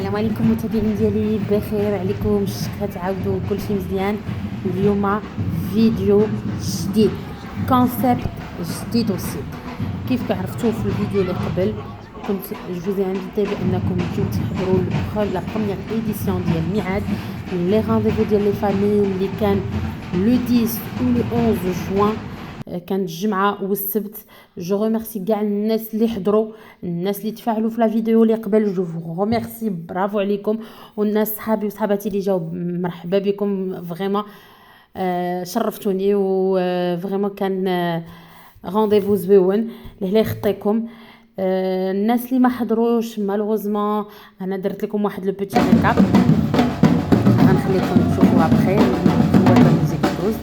السلام عليكم متابعين ديالي، بخير عليكم؟ شكرا تعاودوا كلشي مزيان. اليوم فيديو جديد، كونسيبت جديد وسي. كيف عرفتوا في الفيديو اللي قبل كنت جو انفيتي بانكم تجيو تحضروا لا بروميير ايديسيون ديال الميعاد لي رانديفو ديال لي فامي اللي كان لو 10 و لو 11 جوان، كانت الجمعه والسبت. جو ريميرسي كاع الناس اللي حضروا، الناس اللي تفاعلوا في لا فيديو اللي قبل، جو ريميرسي، برافو عليكم. والناس صحابي وصحباتي اللي جاوا مرحبا بكم، فريمون شرفتوني و فريمون كان رونديفو زويون. اللي يخطيكم الناس اللي ما حضروش مالوغوزمون انا درت لكم واحد لو بوتي ريكاب، غنخليكم تشوفوها بخير. هو الميوزيك دوز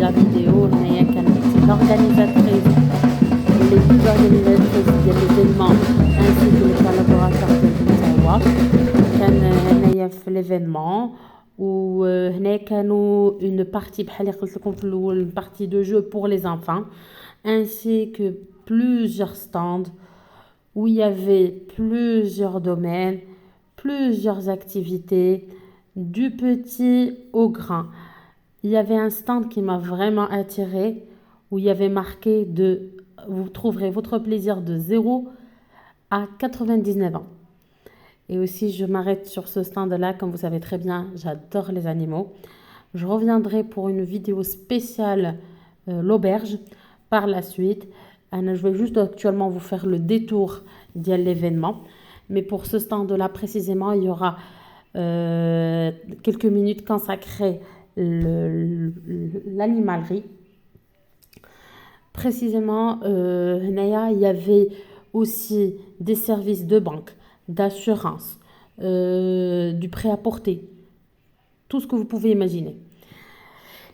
la vidéo. هنايا كانت l'organisatrice, les deux organisatrices de l'événement ainsi que les collaborateurs de تاوا كان هنايا في l'événement. وهنا كانوا une partie بحال اللي قلت لكم في الاول partie de jeu pour les enfants ainsi que plusieurs stands où il y avait plusieurs domaines, plusieurs activités du petit au grand. Il y avait un stand qui m'a vraiment attiré où il y avait marqué vous trouverez votre plaisir de 0 à 99 ans. Et aussi, je m'arrête sur ce stand-là. Comme vous savez très bien, j'adore les animaux. Je reviendrai pour une vidéo spéciale l'auberge par la suite. Je vais juste actuellement vous faire le détour de l'événement. Mais pour ce stand-là précisément, il y aura quelques minutes consacrées l'animalerie. Précisément, il y avait aussi des services de banque, d'assurance, du prêt-à-porter, tout ce que vous pouvez imaginer.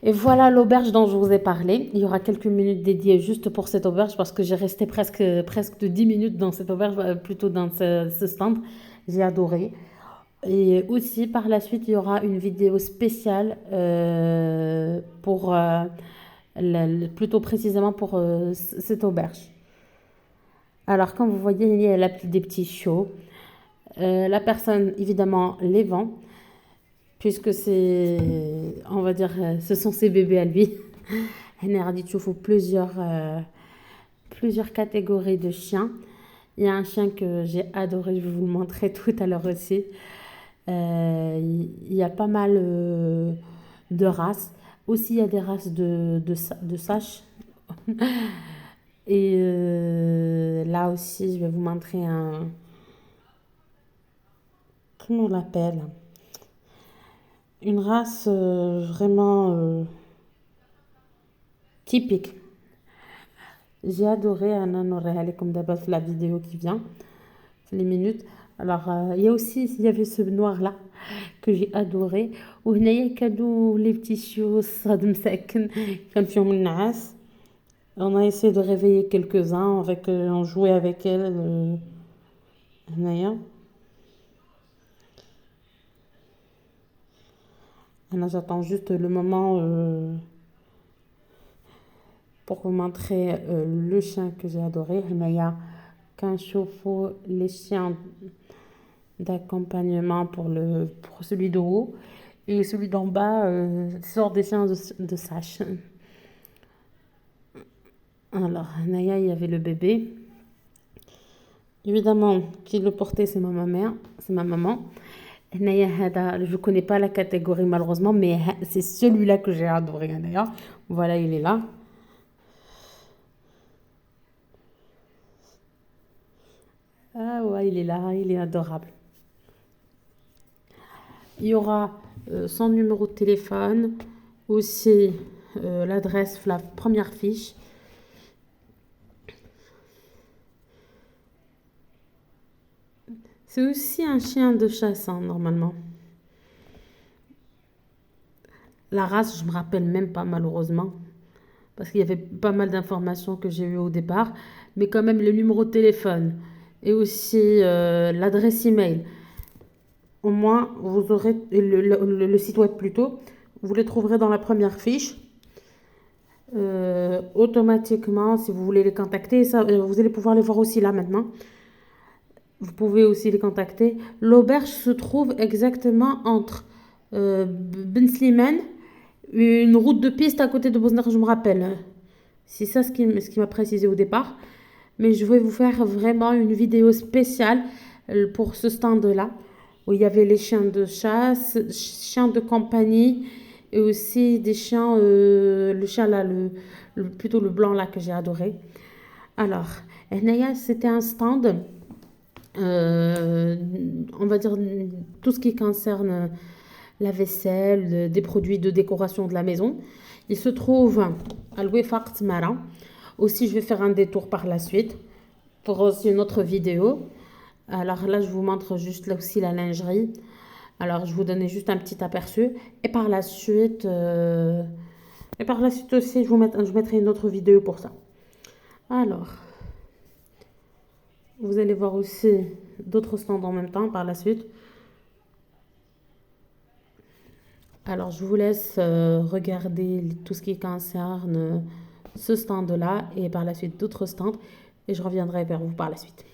Et voilà l'auberge dont je vous ai parlé. Il y aura quelques minutes dédiées juste pour cette auberge parce que j'ai resté presque de 10 minutes dans cette auberge, plutôt dans ce stand. J'ai adoré. Et aussi par la suite, il y aura une vidéo spéciale pour plutôt précisément pour cette auberge. Alors comme vous voyez, il y a des petits shows. La personne évidemment les vend puisque c'est, on va dire, ce sont ses bébés à lui. Il faut plusieurs catégories de chiens. Il y a un chien que j'ai adoré, je vais vous le montrer tout à l'heure aussi. Il y a pas mal de races. Aussi, il y a des races de saches. Et là aussi, je vais vous montrer comment on l'appelle, une race vraiment typique. J'ai adoré, Anna Noréal, comme d'habitude la vidéo qui vient, les minutes. Alors, il y avait ce noir-là que j'ai adoré. Ou il y a les petits chiots, on a essayé de réveiller quelques-uns, on jouait avec elles. J'attends juste le moment pour vous montrer le chien que j'ai adoré. Il y a qu'un chauffe-eau, les chiens d'accompagnement pour celui de haut, et celui d'en bas sort des chiens de sache. Alors, Naya, il y avait le bébé. Évidemment, qui le portait, c'est ma maman. Naya, je ne connais pas la catégorie malheureusement, mais c'est celui-là que j'ai adoré. Naya. Voilà, il est là. Ah ouais, il est là, il est adorable. Il y aura son numéro de téléphone, aussi l'adresse, la première fiche. C'est aussi un chien de chasse, normalement. La race, je ne me rappelle même pas malheureusement, parce qu'il y avait pas mal d'informations que j'ai eues au départ. Mais quand même, le numéro de téléphone et aussi l'adresse email. Au moins, vous aurez le site web plutôt. Vous les trouverez dans la première fiche. Automatiquement, si vous voulez les contacter, ça, vous allez pouvoir les voir aussi là maintenant. Vous pouvez aussi les contacter. L'auberge se trouve exactement entre Ben Slimane, une route de piste à côté de Bosnar, je me rappelle. C'est ça ce qui m'a précisé au départ. Mais je vais vous faire vraiment une vidéo spéciale pour ce stand-là, où il y avait les chiens de chasse, chiens de compagnie, et aussi des chiens, le chien là, plutôt le blanc là que j'ai adoré. Alors, Naya, c'était un stand, euh, on va dire tout ce qui concerne la vaisselle, des produits de décoration de la maison. Il se trouve à Louefaq Tmara. Aussi, je vais faire un détour par la suite pour aussi une autre vidéo. Alors là, je vous montre juste là aussi la lingerie. Alors, je vous donnais juste un petit aperçu. Et par la suite aussi, je mettrai une autre vidéo pour ça. Alors, vous allez voir aussi d'autres stands en même temps par la suite. Alors, je vous laisse regarder tout ce qui concerne ce stand-là et par la suite d'autres stands. Et je reviendrai vers vous par la suite.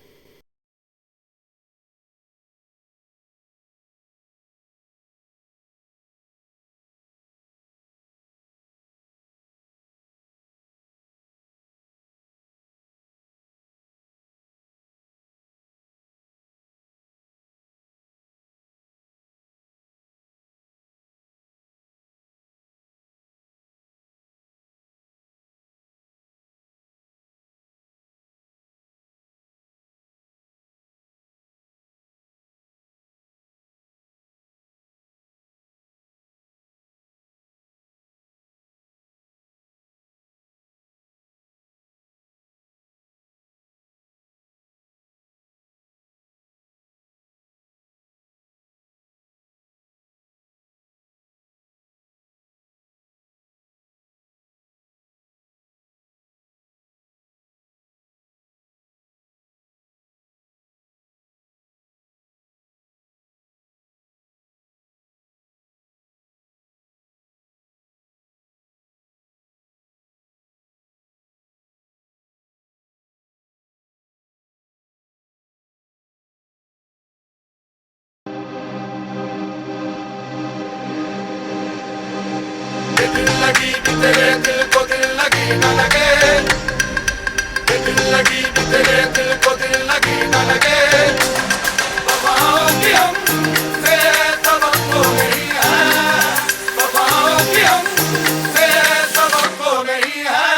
दिल लगी भी तेरे दिल को दिल लगी न लगे दिल लगी भी तेरे दिल को दिल लगी न लगे वफाओं की हमसे तवक्को नहीं है वफाओं की हमसे तवक्को नहीं है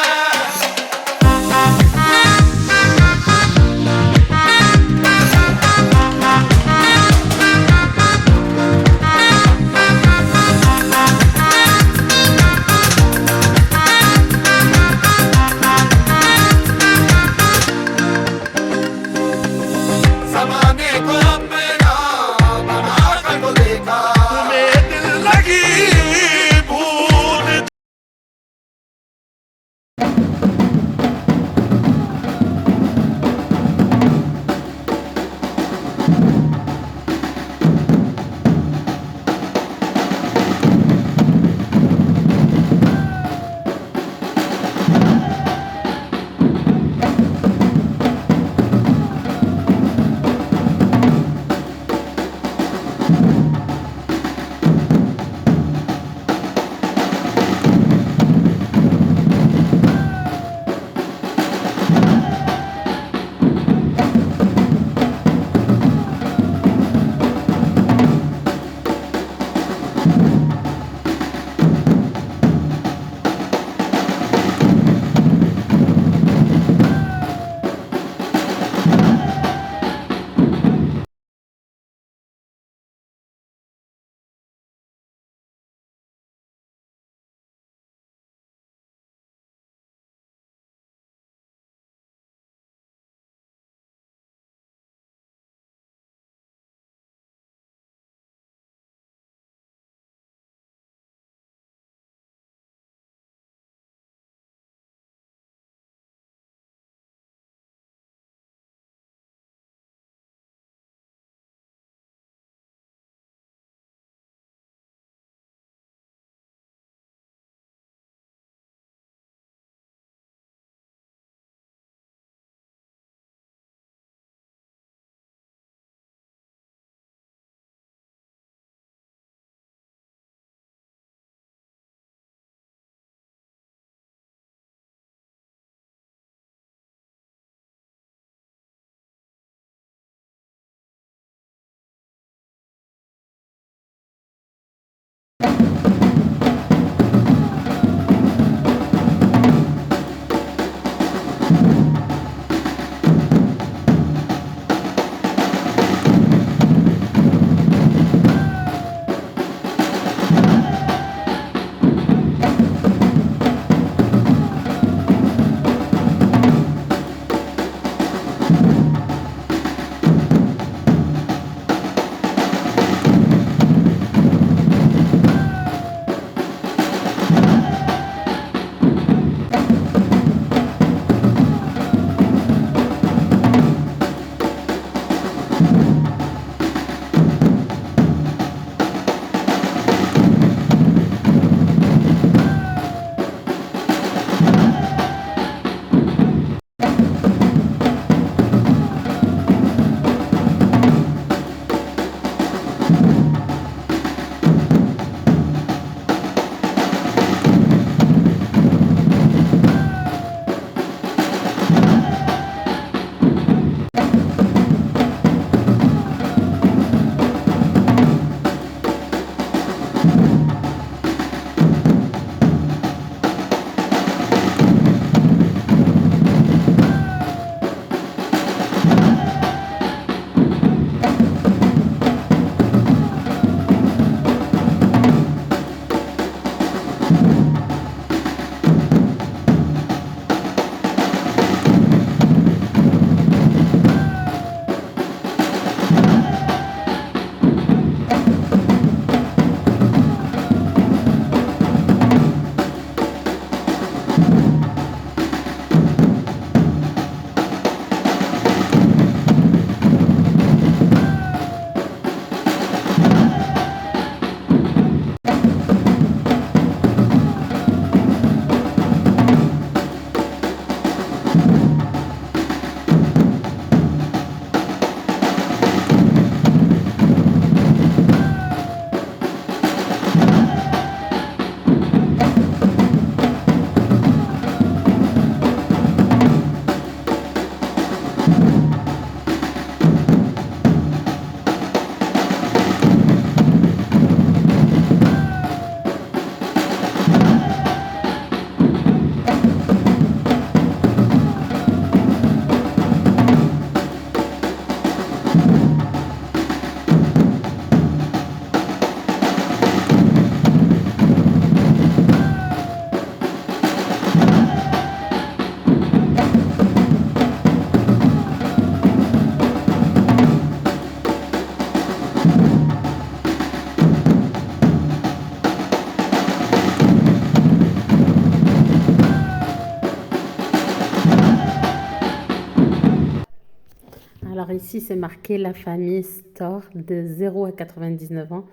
Alors ici, c'est marqué la famille Store de 0 à 99 ans.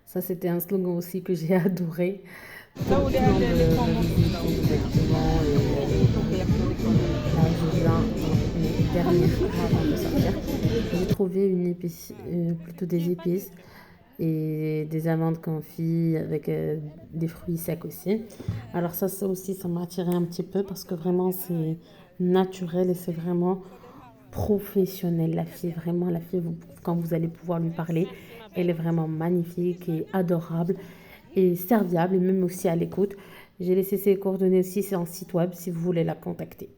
Ça, c'était un slogan aussi que j'ai adoré. Là, je viens mes dernières avant de sortir. J'ai trouvé une épice, plutôt des épices et des amandes confits avec des fruits secs aussi. Alors ça aussi, ça m'a attiré un petit peu parce que vraiment, c'est naturel et c'est vraiment professionnelle, la fille, vraiment, la fille, quand vous allez pouvoir lui parler, elle est vraiment magnifique et adorable et serviable et même aussi à l'écoute. J'ai laissé ses coordonnées aussi sur un site web si vous voulez la contacter.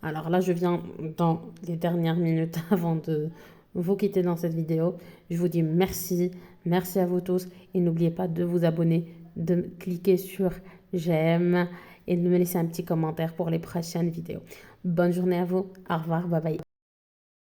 Alors là, je viens dans les dernières minutes avant de vous quitter dans cette vidéo. Je vous dis merci, merci à vous tous et n'oubliez pas de vous abonner, de cliquer sur j'aime et de me laisser un petit commentaire pour les prochaines vidéos. Bonne journée à vous, au revoir, bye bye.